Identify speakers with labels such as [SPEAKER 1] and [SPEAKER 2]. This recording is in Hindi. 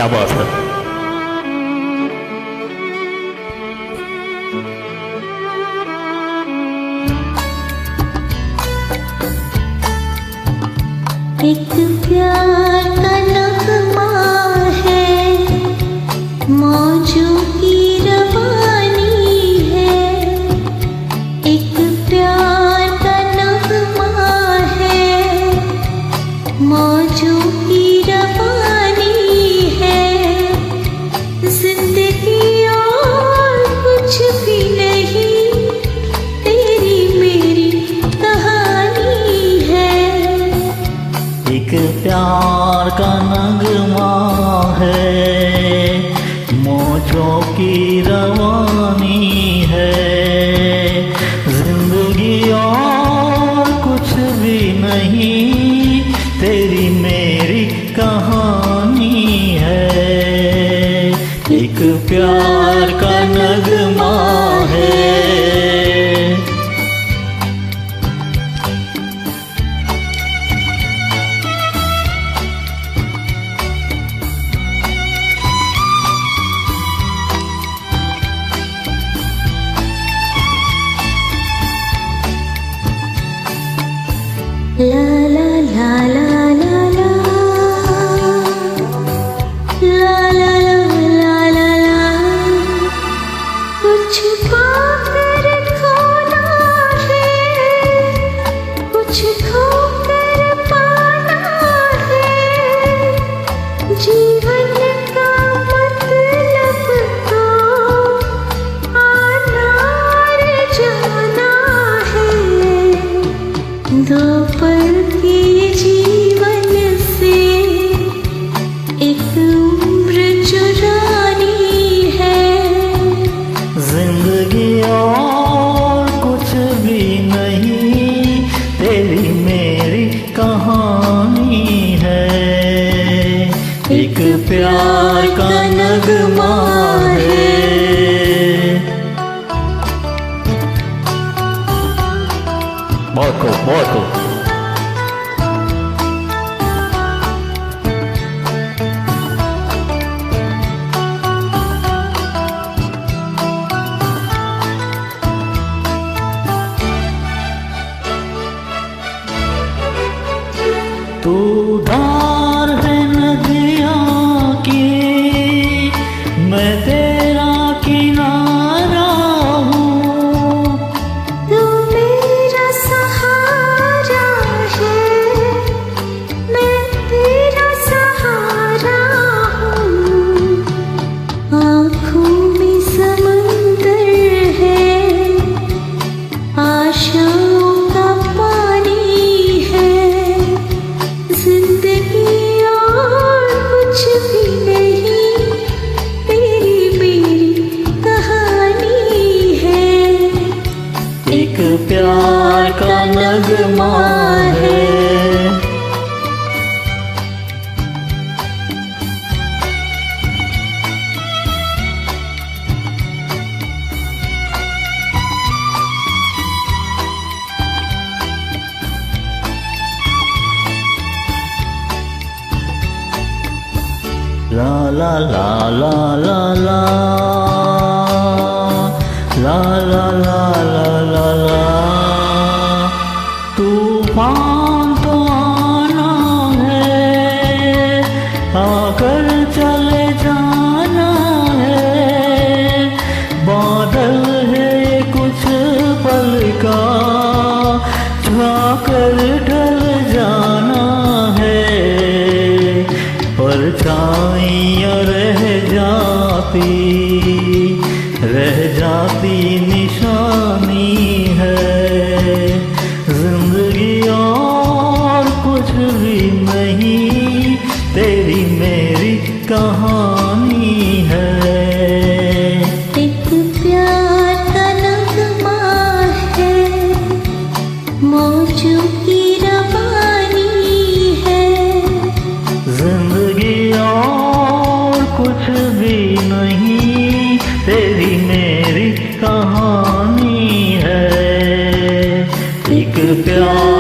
[SPEAKER 1] क्या बात है।
[SPEAKER 2] एक प्यार का नगमा है, मौजों की रवानी है। एक प्यार का नगमा है, मौजों की रवानी है। जिंदगी और कुछ भी नहीं, तेरी मेरी कहानी है।
[SPEAKER 3] एक प्यार का नगमा है, मौजों की रवानी है। जिंदगी और कुछ भी नहीं, तेरी मेरी कहानी है। एक प्यार का नगमा है।
[SPEAKER 2] La la la la la la, la la la la la la। कुछ पाकर खोना है, कुछ खोकर पाना है। जीवन का मतलब तो आना और जाना है। दो पल के जीवन से एक उम्र चुरानी है।
[SPEAKER 3] जिंदगी और कुछ भी नहीं, तेरी मेरी कहानी है। एक प्यार का नगमा है।
[SPEAKER 1] बहुत खूब, बहुत खूब।
[SPEAKER 3] तू धार है नदियों की, मैं तेरा किनारा हूँ।
[SPEAKER 2] तू मेरा सहारा है, मैं तेरा सहारा हूँ। आँखों में समंदर है, आशाओं का पानी है। जिंदगी और कुछ भी नहीं, तेरी मेरी कहानी है।
[SPEAKER 3] एक प्यार का नगमा है। La la la la la la, la la la la la la। तूफान तो आना है, आकर चले जाना है। बादल है कुछ पल का, छाकर ढल जाना है। परछाइयाँ रह जाती निशानी है। जिंदगी और कुछ भी नहीं, तेरी मेरी कहानी है।
[SPEAKER 2] एक प्यार का नगमा है, मौजों की रवानी है।
[SPEAKER 3] जिंदगी और कुछ भी नहीं, तेरी मेरी कहानी है। एक प्यार